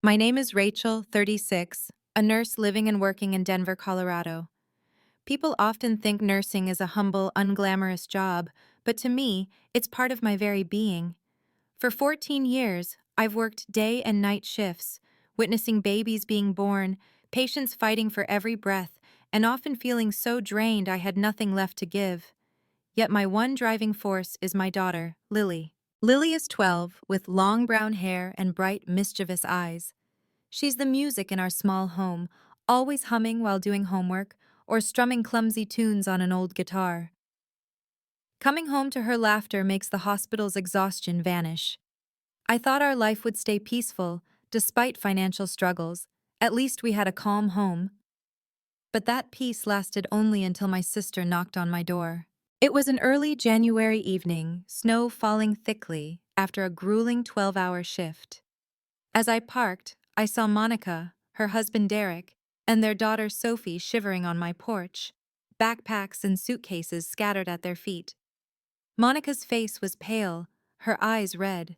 My name is Rachel, 36, a nurse living and working in Denver, Colorado. People often think nursing is a humble, unglamorous job, but to me, it's part of my very being. For 14 years, I've worked day and night shifts, witnessing babies being born, patients fighting for every breath, and often feeling so drained I had nothing left to give. Yet my one driving force is my daughter, Lily. Lily is 12, with long brown hair and bright, mischievous eyes. She's the music in our small home, always humming while doing homework or strumming clumsy tunes on an old guitar. Coming home to her laughter makes the hospital's exhaustion vanish. I thought our life would stay peaceful, despite financial struggles. At least we had a calm home. But that peace lasted only until my sister knocked on my door. It was an early January evening, snow falling thickly after a grueling 12-hour shift. As I parked, I saw Monica, her husband Derek, and their daughter Sophie shivering on my porch, backpacks and suitcases scattered at their feet. Monica's face was pale, her eyes red.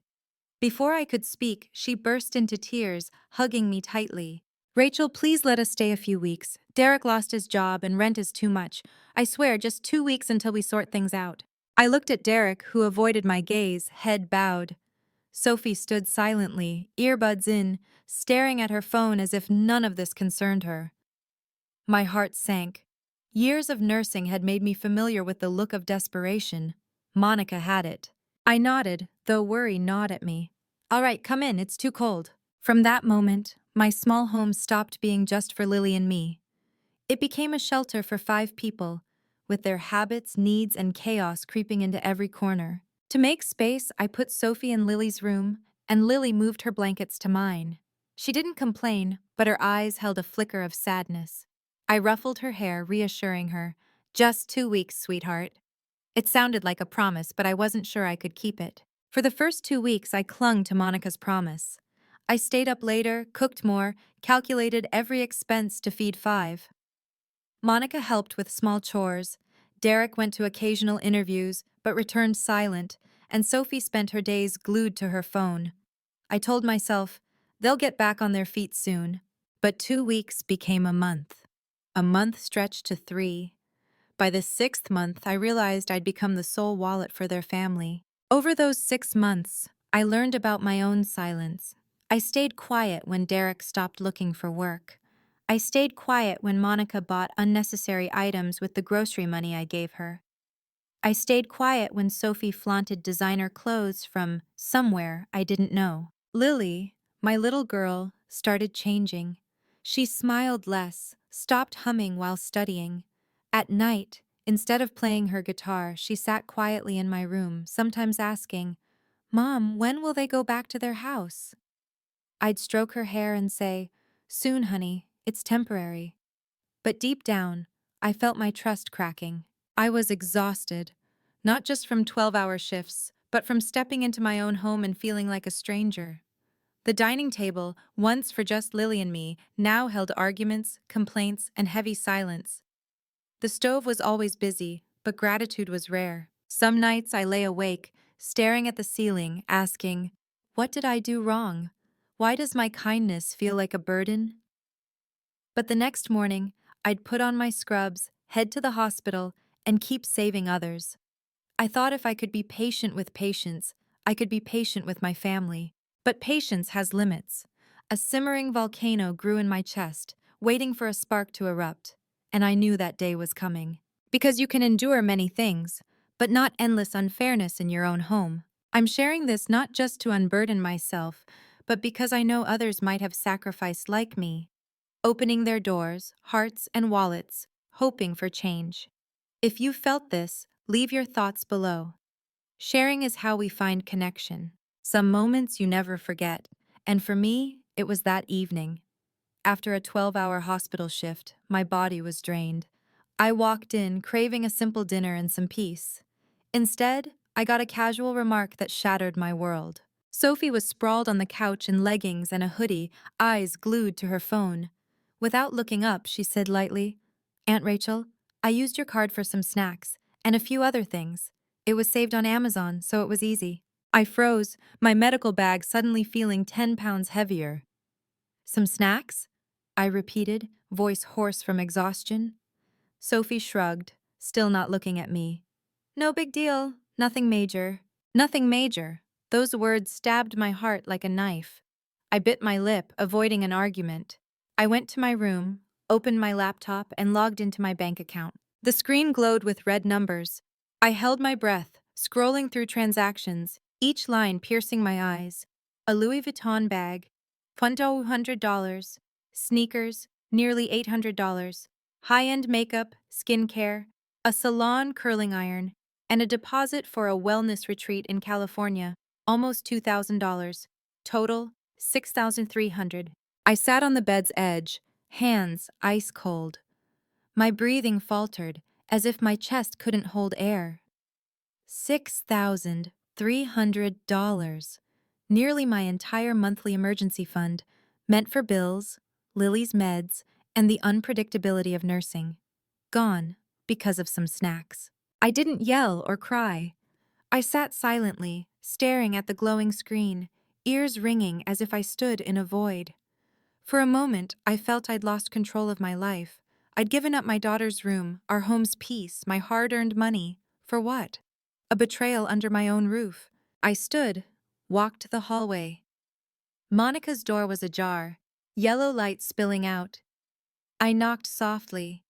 Before I could speak, she burst into tears, hugging me tightly. "Rachel, please let us stay a few weeks. Derek lost his job and rent is too much. I swear, just 2 weeks until we sort things out." I looked at Derek, who avoided my gaze, head bowed. Sophie stood silently, earbuds in, staring at her phone as if none of this concerned her. My heart sank. Years of nursing had made me familiar with the look of desperation. Monica had it. I nodded, though worry gnawed at me. "All right, come in, it's too cold." From that moment, my small home stopped being just for Lily and me. It became a shelter for 5 people, with their habits, needs, and chaos creeping into every corner. To make space, I put Sophie in Lily's room, and Lily moved her blankets to mine. She didn't complain, but her eyes held a flicker of sadness. I ruffled her hair, reassuring her, "Just 2 weeks, sweetheart." It sounded like a promise, but I wasn't sure I could keep it. For the first 2 weeks, I clung to Monica's promise. I stayed up later, cooked more, calculated every expense to feed 5. Monica helped with small chores. Derek went to occasional interviews, but returned silent, and Sophie spent her days glued to her phone. I told myself, they'll get back on their feet soon. But 2 weeks became a month. A month stretched to 3. By the 6th month, I realized I'd become the sole wallet for their family. Over those 6 months, I learned about my own silence. I stayed quiet when Derek stopped looking for work. I stayed quiet when Monica bought unnecessary items with the grocery money I gave her. I stayed quiet when Sophie flaunted designer clothes from somewhere I didn't know. Lily, my little girl, started changing. She smiled less, stopped humming while studying. At night, instead of playing her guitar, she sat quietly in my room, sometimes asking, "Mom, when will they go back to their house?" I'd stroke her hair and say, "Soon, honey, it's temporary." But deep down, I felt my trust cracking. I was exhausted, not just from 12-hour shifts, but from stepping into my own home and feeling like a stranger. The dining table, once for just Lily and me, now held arguments, complaints, and heavy silence. The stove was always busy, but gratitude was rare. Some nights I lay awake, staring at the ceiling, asking, "What did I do wrong? Why does my kindness feel like a burden?" But the next morning, I'd put on my scrubs, head to the hospital, and keep saving others. I thought if I could be patient with patients, I could be patient with my family. But patience has limits. A simmering volcano grew in my chest, waiting for a spark to erupt, and I knew that day was coming. Because you can endure many things, but not endless unfairness in your own home. I'm sharing this not just to unburden myself, but because I know others might have sacrificed like me, opening their doors, hearts, and wallets, hoping for change. If you felt this, leave your thoughts below. Sharing is how we find connection. Some moments you never forget, and for me, it was that evening. After a 12-hour hospital shift, my body was drained. I walked in, craving a simple dinner and some peace. Instead, I got a casual remark that shattered my world. Sophie was sprawled on the couch in leggings and a hoodie, eyes glued to her phone. Without looking up, she said lightly, "Aunt Rachel, I used your card for some snacks, and a few other things. It was saved on Amazon, so it was easy." I froze, my medical bag suddenly feeling 10 pounds heavier. Some snacks? I repeated, voice hoarse from exhaustion. Sophie shrugged, still not looking at me. No big deal. Nothing major. Nothing major. Those words stabbed my heart like a knife. I bit my lip, avoiding an argument. I went to my room, opened my laptop, and logged into my bank account. The screen glowed with red numbers. I held my breath, scrolling through transactions, each line piercing my eyes. A Louis Vuitton bag, $200, sneakers, nearly $800, high-end makeup, skincare, a salon curling iron, and a deposit for a wellness retreat in California, almost $2,000. Total, $6,300. I sat on the bed's edge, hands ice cold. My breathing faltered, as if my chest couldn't hold air. $6,300. Nearly my entire monthly emergency fund, meant for bills, Lily's meds, and the unpredictability of nursing. Gone, because of some snacks. I didn't yell or cry. I sat silently, staring at the glowing screen, ears ringing as if I stood in a void. For a moment, I felt I'd lost control of my life. I'd given up my daughter's room, our home's peace, my hard-earned money. For what? A betrayal under my own roof. I stood, walked the hallway. Monica's door was ajar, yellow light spilling out. I knocked softly.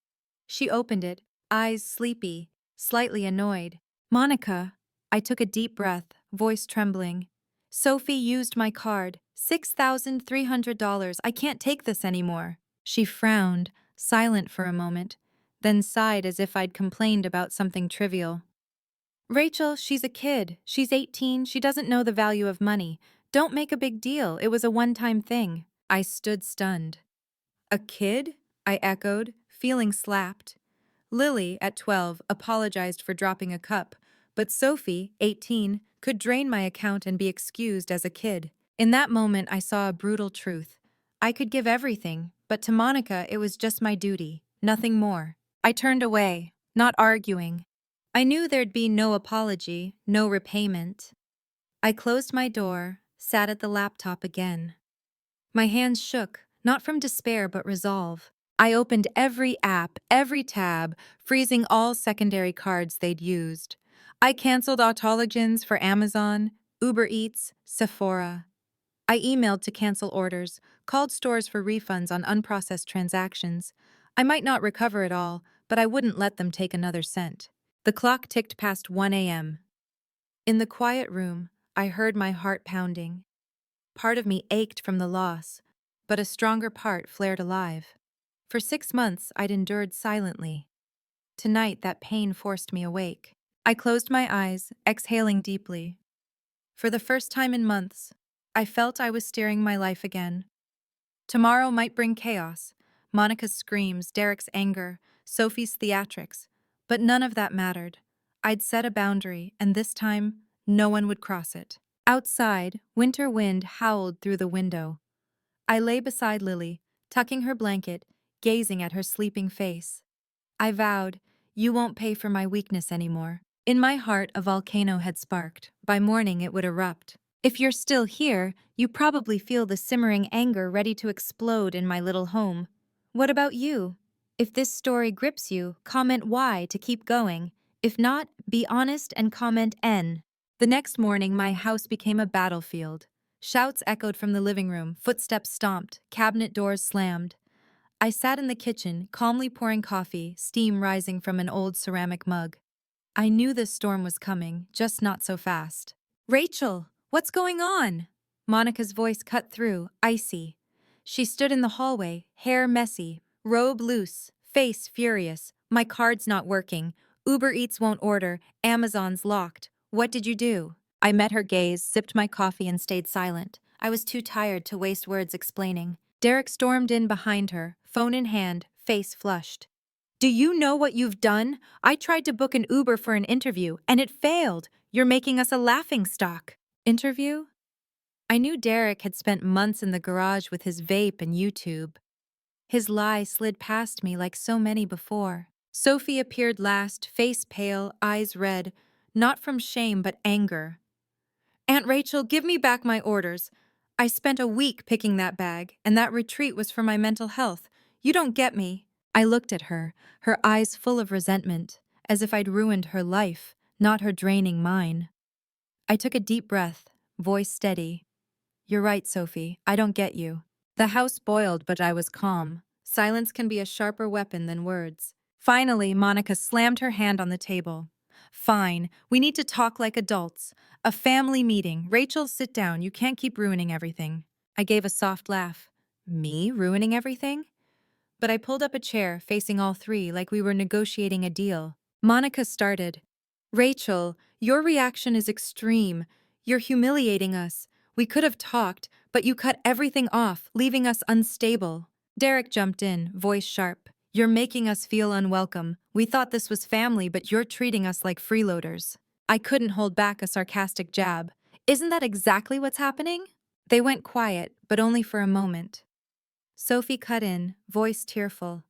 She opened it, eyes sleepy, slightly annoyed. Monica. I took a deep breath, voice trembling. Sophie used my card. $6,300. I can't take this anymore. She frowned, silent for a moment, then sighed as if I'd complained about something trivial. Rachel, she's a kid. She's 18. She doesn't know the value of money. Don't make a big deal. It was a one-time thing. I stood stunned. A kid? I echoed, feeling slapped. Lily, at 12, apologized for dropping a cup, but Sophie, 18, could drain my account and be excused as a kid. In that moment, I saw a brutal truth. I could give everything, but to Monica, it was just my duty, nothing more. I turned away, not arguing. I knew there'd be no apology, no repayment. I closed my door, sat at the laptop again. My hands shook, not from despair but resolve. I opened every app, every tab, freezing all secondary cards they'd used. I canceled autologins for Amazon, Uber Eats, Sephora. I emailed to cancel orders, called stores for refunds on unprocessed transactions. I might not recover it all, but I wouldn't let them take another cent. The clock ticked past 1 a.m. In the quiet room, I heard my heart pounding. Part of me ached from the loss, but a stronger part flared alive. For 6 months, I'd endured silently. Tonight, that pain forced me awake. I closed my eyes, exhaling deeply. For the first time in months, I felt I was steering my life again. Tomorrow might bring chaos, Monica's screams, Derek's anger, Sophie's theatrics, but none of that mattered. I'd set a boundary, and this time, no one would cross it. Outside, winter wind howled through the window. I lay beside Lily, tucking her blanket, gazing at her sleeping face. I vowed, you won't pay for my weakness anymore. In my heart, a volcano had sparked. By morning, it would erupt. If you're still here, you probably feel the simmering anger ready to explode in my little home. What about you? If this story grips you, comment Y to keep going. If not, be honest and comment N. The next morning, my house became a battlefield. Shouts echoed from the living room, footsteps stomped, cabinet doors slammed. I sat in the kitchen, calmly pouring coffee, steam rising from an old ceramic mug. I knew this storm was coming, just not so fast. Rachel, what's going on? Monica's voice cut through, icy. She stood in the hallway, hair messy, robe loose, face furious. My card's not working. Uber Eats won't order. Amazon's locked. What did you do? I met her gaze, sipped my coffee, and stayed silent. I was too tired to waste words explaining. Derek stormed in behind her, phone in hand, face flushed. Do you know what you've done? I tried to book an Uber for an interview, and it failed. You're making us a laughingstock. Interview? I knew Derek had spent months in the garage with his vape and YouTube. His lie slid past me like so many before. Sophie appeared last, face pale, eyes red, not from shame but anger. Aunt Rachel, give me back my orders. I spent a week picking that bag, and that retreat was for my mental health. You don't get me. I looked at her, her eyes full of resentment, as if I'd ruined her life, not her draining mine. I took a deep breath, voice steady. You're right, Sophie, I don't get you. The house boiled, but I was calm. Silence can be a sharper weapon than words. Finally, Monica slammed her hand on the table. Fine, we need to talk like adults. A family meeting. Rachel, sit down. You can't keep ruining everything. I gave a soft laugh. Me ruining everything? But I pulled up a chair, facing all three, like we were negotiating a deal. Monica started. Rachel, your reaction is extreme. You're humiliating us. We could have talked, but you cut everything off, leaving us unstable. Derek jumped in, voice sharp. You're making us feel unwelcome. We thought this was family, but you're treating us like freeloaders. I couldn't hold back a sarcastic jab. Isn't that exactly what's happening? They went quiet, but only for a moment. Sophie cut in, voice tearful.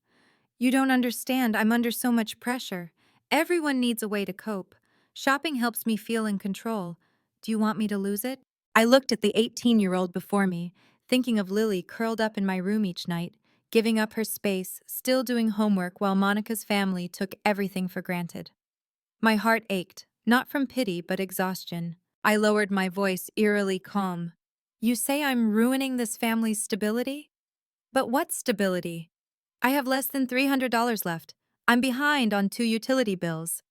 You don't understand, I'm under so much pressure. Everyone needs a way to cope. Shopping helps me feel in control. Do you want me to lose it? I looked at the 18-year-old before me, thinking of Lily curled up in my room each night, giving up her space, still doing homework while Monica's family took everything for granted. My heart ached, not from pity but exhaustion. I lowered my voice, eerily calm. You say I'm ruining this family's stability? But what stability? I have less than $300 left. I'm behind on 2 utility bills.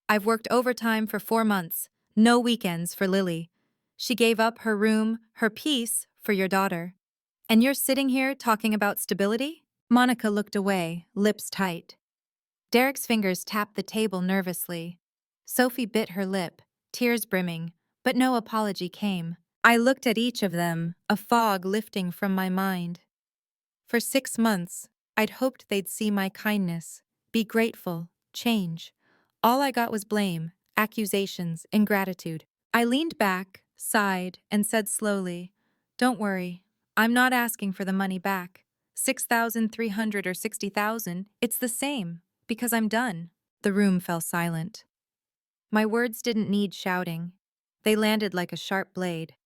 I've worked overtime for 4 months. No weekends for Lily. She gave up her room, her peace, for your daughter. And you're sitting here talking about stability? Monica looked away, lips tight. Derek's fingers tapped the table nervously. Sophie bit her lip, tears brimming, but no apology came. I looked at each of them, a fog lifting from my mind. For 6 months, I'd hoped they'd see my kindness, be grateful, change. All I got was blame, accusations, ingratitude. I leaned back, sighed, and said slowly, Don't worry, I'm not asking for the money back. 6,300 or 60,000, it's the same, because I'm done. The room fell silent. My words didn't need shouting. They landed like a sharp blade.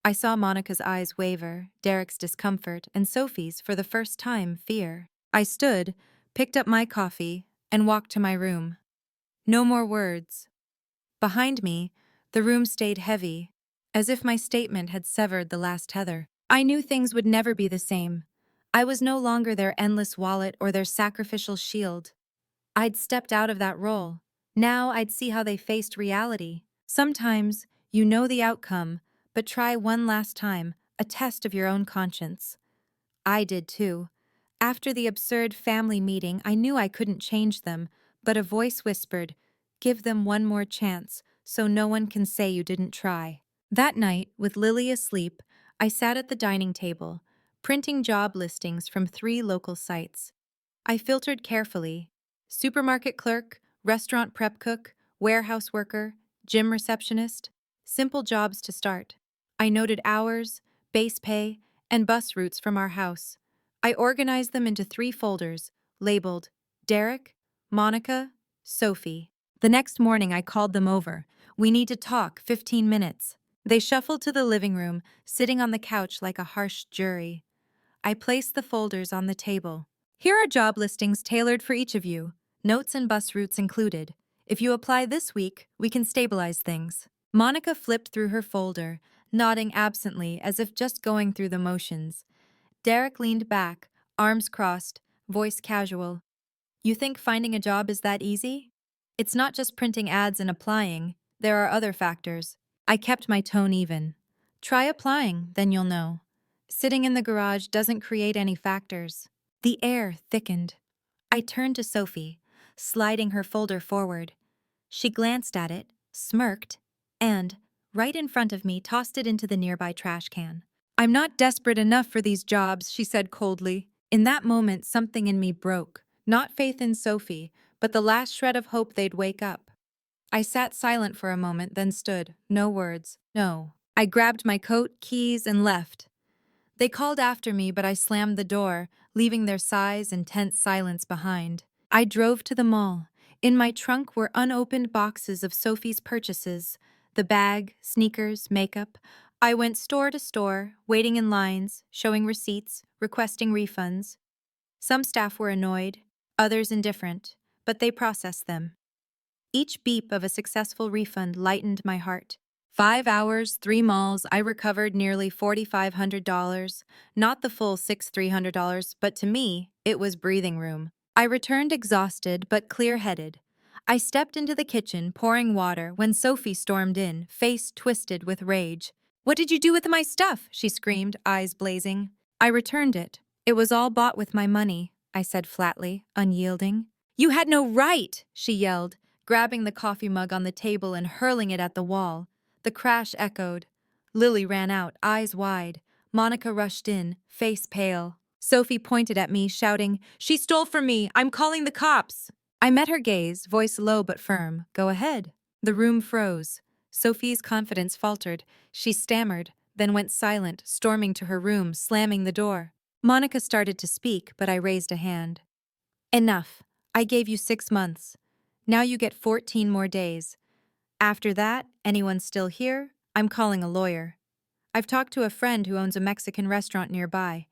I saw Monica's eyes waver, Derek's discomfort, and Sophie's, for the first time, fear. I stood, picked up my coffee, and walked to my room. No more words. Behind me, the room stayed heavy, as if my statement had severed the last tether. I knew things would never be the same. I was no longer their endless wallet or their sacrificial shield. I'd stepped out of that role. Now I'd see how they faced reality. Sometimes, you know the outcome, but try one last time, a test of your own conscience. I did too. After the absurd family meeting, I knew I couldn't change them, but a voice whispered, Give them one more chance, so no one can say you didn't try. That night, with Lily asleep, I sat at the dining table, printing job listings from 3 local sites. I filtered carefully: supermarket clerk, restaurant prep cook, warehouse worker, gym receptionist, simple jobs to start. I noted hours, base pay, and bus routes from our house. I organized them into 3 folders, labeled Derek, Monica, Sophie. The next morning I called them over. We need to talk, 15 minutes. They shuffled to the living room, sitting on the couch like a harsh jury. I placed the folders on the table. Here are job listings tailored for each of you, notes and bus routes included. If you apply this week, we can stabilize things. Monica flipped through her folder, nodding absently as if just going through the motions. Derek leaned back, arms crossed, voice casual. You think finding a job is that easy? It's not just printing ads and applying. There are other factors. I kept my tone even. Try applying, then you'll know. Sitting in the garage doesn't create any factors. The air thickened. I turned to Sophie, sliding her folder forward. She glanced at it, smirked, and, right in front of me, tossed it into the nearby trash can. I'm not desperate enough for these jobs, she said coldly. In that moment, something in me broke. Not faith in Sophie, but the last shred of hope they'd wake up. I sat silent for a moment, then stood. No words. No. I grabbed my coat, keys, and left. They called after me, but I slammed the door, leaving their sighs and tense silence behind. I drove to the mall. In my trunk were unopened boxes of Sophie's purchases: the bag, sneakers, makeup. I went store to store, waiting in lines, showing receipts, requesting refunds. Some staff were annoyed, others indifferent, but they processed them. Each beep of a successful refund lightened my heart. 5 hours, 3 malls, I recovered nearly $4,500. Not the full $6,300, but to me, it was breathing room. I returned exhausted but clear-headed. I stepped into the kitchen, pouring water, when Sophie stormed in, face twisted with rage. "What did you do with my stuff?" she screamed, eyes blazing. "I returned it. It was all bought with my money," I said flatly, unyielding. "You had no right!" she yelled, grabbing the coffee mug on the table and hurling it at the wall. The crash echoed. Lily ran out, eyes wide. Monica rushed in, face pale. Sophie pointed at me, shouting, "She stole from me! I'm calling the cops!" I met her gaze, voice low but firm. "Go ahead." The room froze. Sophie's confidence faltered. She stammered, then went silent, storming to her room, slamming the door. Monica started to speak, but I raised a hand. "Enough. I gave you 6 months. Now you get 14 more days. After that, anyone still here, I'm calling a lawyer. I've talked to a friend who owns a Mexican restaurant nearby.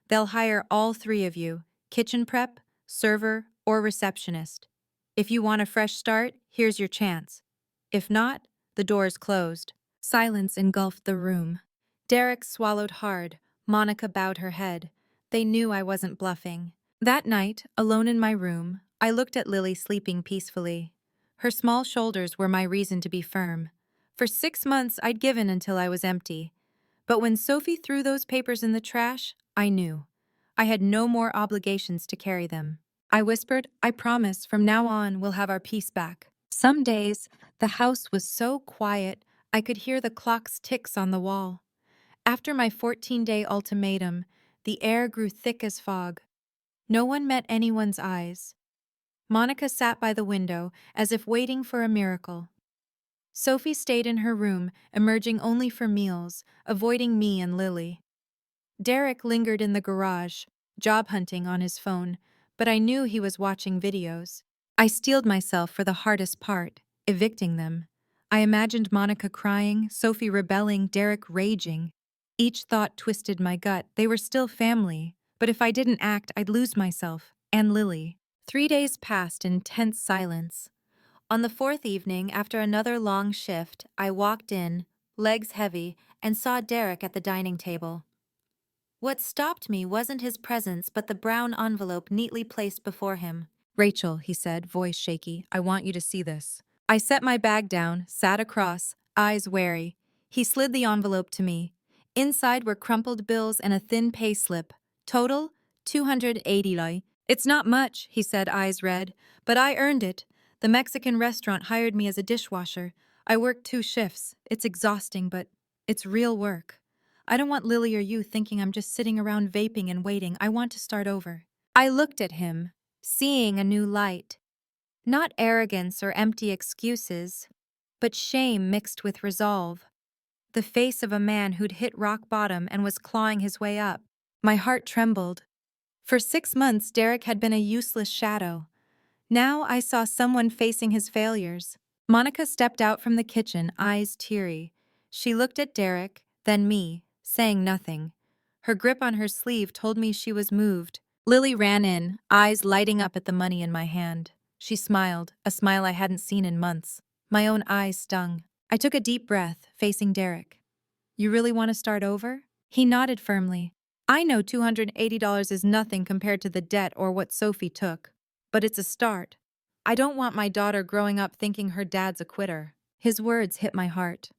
They'll hire all 3 of you, kitchen prep, server, or receptionist. If you want a fresh start, here's your chance. If not, the door's closed." Silence engulfed the room. Derek swallowed hard. Monica bowed her head. They knew I wasn't bluffing. That night, alone in my room, I looked at Lily sleeping peacefully. Her small shoulders were my reason to be firm. For 6 months, I'd given until I was empty. But when Sophie threw those papers in the trash, I knew. I had no more obligations to carry them. I whispered, "I promise, from now on, we'll have our peace back." Some days, the house was so quiet, I could hear the clock's ticks on the wall. After my 14-day ultimatum, the air grew thick as fog. No one met anyone's eyes. Monica sat by the window, as if waiting for a miracle. Sophie stayed in her room, emerging only for meals, avoiding me and Lily. Derek lingered in the garage, job hunting on his phone, but I knew he was watching videos. I steeled myself for the hardest part, evicting them. I imagined Monica crying, Sophie rebelling, Derek raging. Each thought twisted my gut. They were still family, but if I didn't act, I'd lose myself, and Lily. 3 days passed in tense silence. On the 4th evening, after another long shift, I walked in, legs heavy, and saw Derek at the dining table. What stopped me wasn't his presence but the brown envelope neatly placed before him. "Rachel," he said, voice shaky, "I want you to see this." I set my bag down, sat across, eyes wary. He slid the envelope to me. Inside were crumpled bills and a thin pay slip. Total, $280. "It's not much," he said, eyes red, "but I earned it. The Mexican restaurant hired me as a dishwasher. I worked 2 shifts. It's exhausting, but it's real work. I don't want Lily or you thinking I'm just sitting around vaping and waiting. I want to start over." I looked at him, seeing a new light. Not arrogance or empty excuses, but shame mixed with resolve. The face of a man who'd hit rock bottom and was clawing his way up. My heart trembled. For 6 months, Derek had been a useless shadow. Now I saw someone facing his failures. Monica stepped out from the kitchen, eyes teary. She looked at Derek, then me, saying nothing. Her grip on her sleeve told me she was moved. Lily ran in, eyes lighting up at the money in my hand. She smiled, a smile I hadn't seen in months. My own eyes stung. I took a deep breath, facing Derek. "You really want to start over?" He nodded firmly. "I know $280 is nothing compared to the debt or what Sophie took. But it's a start. I don't want my daughter growing up thinking her dad's a quitter." His words hit my heart.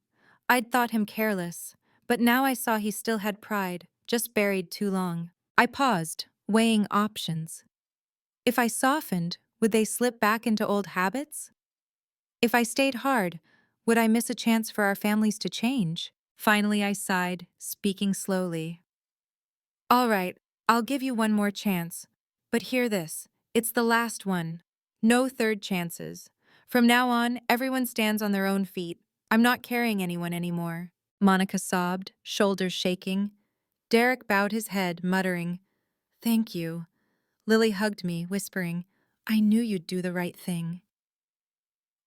I'd thought him careless, but now I saw he still had pride, just buried too long. I paused, weighing options. If I softened, would they slip back into old habits? If I stayed hard, would I miss a chance for our families to change? Finally, I sighed, speaking slowly. "All right, I'll give you one more chance. But hear this. It's the last one. No third chances. From now on, everyone stands on their own feet. I'm not carrying anyone anymore." Monica sobbed, shoulders shaking. Derek bowed his head, muttering, "Thank you." Lily hugged me, whispering, "I knew you'd do the right thing."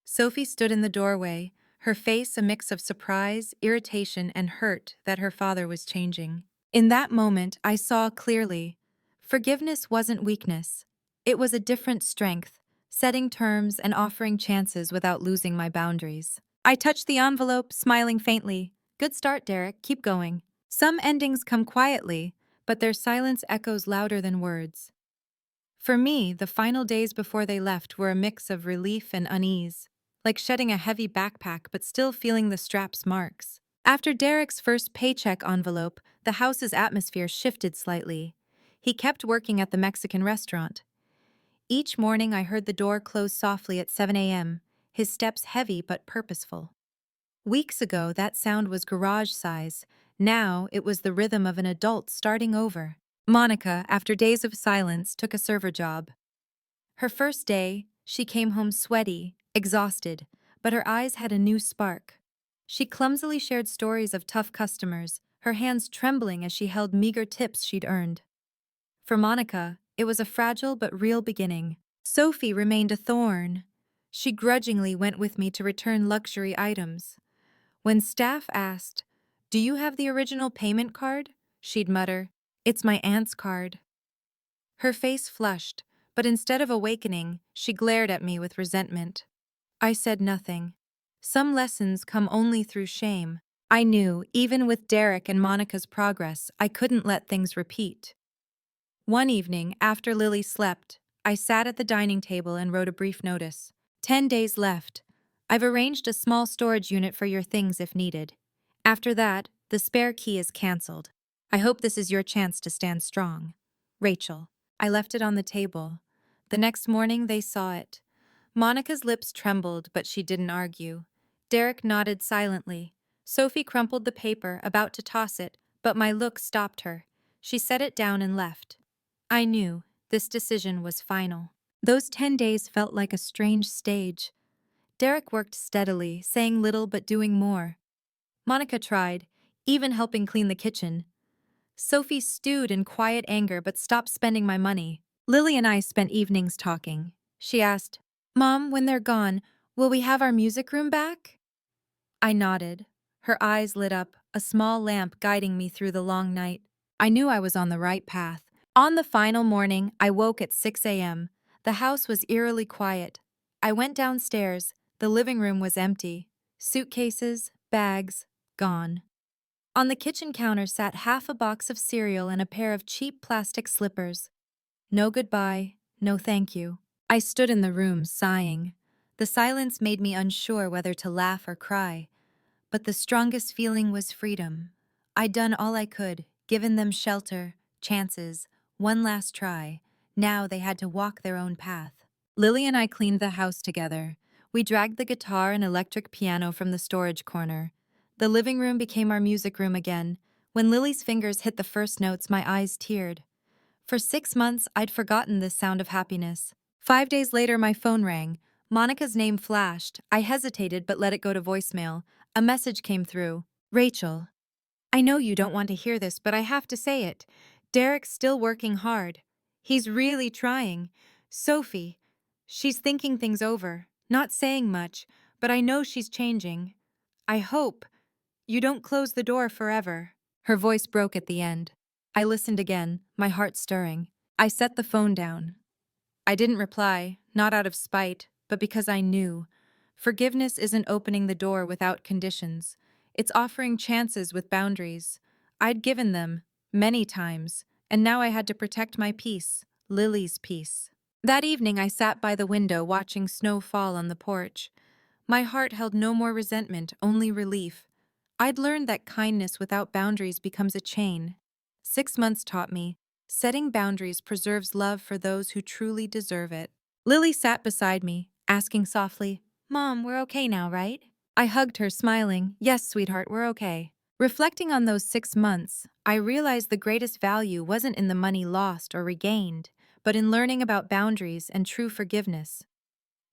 Sophie stood in the doorway, her face a mix of surprise, irritation, and hurt that her father was changing. In that moment, I saw clearly. Forgiveness wasn't weakness. It was a different strength, setting terms and offering chances without losing my boundaries. I touched the envelope, smiling faintly. Good start, Derek. Keep going. Some endings come quietly, but their silence echoes louder than words. For me, the final days before they left were a mix of relief and unease, like shedding a heavy backpack but still feeling the strap's marks. After Derek's first paycheck envelope, the house's atmosphere shifted slightly. He kept working at the Mexican restaurant. Each morning I heard the door close softly at 7 a.m., his steps heavy but purposeful. Weeks ago, that sound was garage size. Now it was the rhythm of an adult starting over. Monica, after days of silence, took a server job. Her first day, she came home sweaty, exhausted, but her eyes had a new spark. She clumsily shared stories of tough customers, her hands trembling as she held meager tips she'd earned. For Monica, it was a fragile but real beginning. Sophie remained a thorn. She grudgingly went with me to return luxury items. When staff asked, "Do you have the original payment card?" she'd mutter, "It's my aunt's card." Her face flushed, but instead of awakening, she glared at me with resentment. I said nothing. Some lessons come only through shame. I knew, even with Derek and Monica's progress, I couldn't let things repeat. One evening, after Lily slept, I sat at the dining table and wrote a brief notice. 10 days left. I've arranged a small storage unit for your things if needed. After that, the spare key is cancelled. I hope this is your chance to stand strong. Rachel. I left it on the table. The next morning, they saw it. Monica's lips trembled, but she didn't argue. Derek nodded silently. Sophie crumpled the paper, about to toss it, but my look stopped her. She set it down and left. I knew this decision was final. Those 10 days felt like a strange stage. Derek worked steadily, saying little but doing more. Monica tried, even helping clean the kitchen. Sophie stewed in quiet anger but stopped spending my money. Lily and I spent evenings talking. She asked, "Mom, when they're gone, will we have our music room back?" I nodded. Her eyes lit up, a small lamp guiding me through the long night. I knew I was on the right path. On the final morning, I woke at 6 a.m. The house was eerily quiet. I went downstairs. The living room was empty. Suitcases, bags, gone. On the kitchen counter sat half a box of cereal and a pair of cheap plastic slippers. No goodbye, no thank you. I stood in the room, sighing. The silence made me unsure whether to laugh or cry. But the strongest feeling was freedom. I'd done all I could, given them shelter, chances, one last try. Now they had to walk their own path. Lily and I cleaned the house together. We dragged the guitar and electric piano from the storage corner. The living room became our music room again. When Lily's fingers hit the first notes, my eyes teared. For 6 months, I'd forgotten this sound of happiness. 5 days later, my phone rang. Monica's name flashed. I hesitated but let it go to voicemail. A message came through. "Rachel, I know you don't want to hear this, but I have to say it. Derek's still working hard. He's really trying. Sophie, she's thinking things over, not saying much, but I know she's changing. I hope you don't close the door forever." Her voice broke at the end. I listened again, my heart stirring. I set the phone down. I didn't reply, not out of spite, but because I knew. Forgiveness isn't opening the door without conditions. It's offering chances with boundaries. I'd given them, many times, and now I had to protect my peace, Lily's peace. That evening I sat by the window watching snow fall on the porch. My heart held no more resentment, only relief. I'd learned that kindness without boundaries becomes a chain. 6 months taught me, setting boundaries preserves love for those who truly deserve it. Lily sat beside me, asking softly, "Mom, we're okay now, right?" I hugged her, smiling, "Yes, sweetheart, we're okay." Reflecting on those 6 months, I realized the greatest value wasn't in the money lost or regained, but in learning about boundaries and true forgiveness.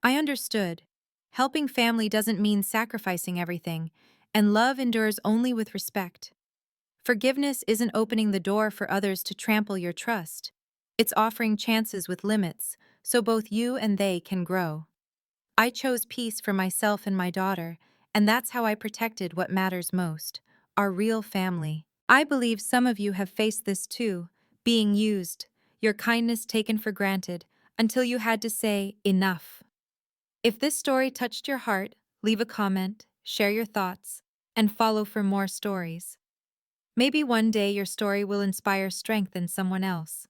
I understood. Helping family doesn't mean sacrificing everything, and love endures only with respect. Forgiveness isn't opening the door for others to trample your trust. It's offering chances with limits, so both you and they can grow. I chose peace for myself and my daughter, And that's how I protected what matters most, our real family. I believe some of you have faced this too, being used, your kindness taken for granted, until you had to say, enough. If this story touched your heart, leave a comment, share your thoughts, and follow for more stories. Maybe one day your story will inspire strength in someone else.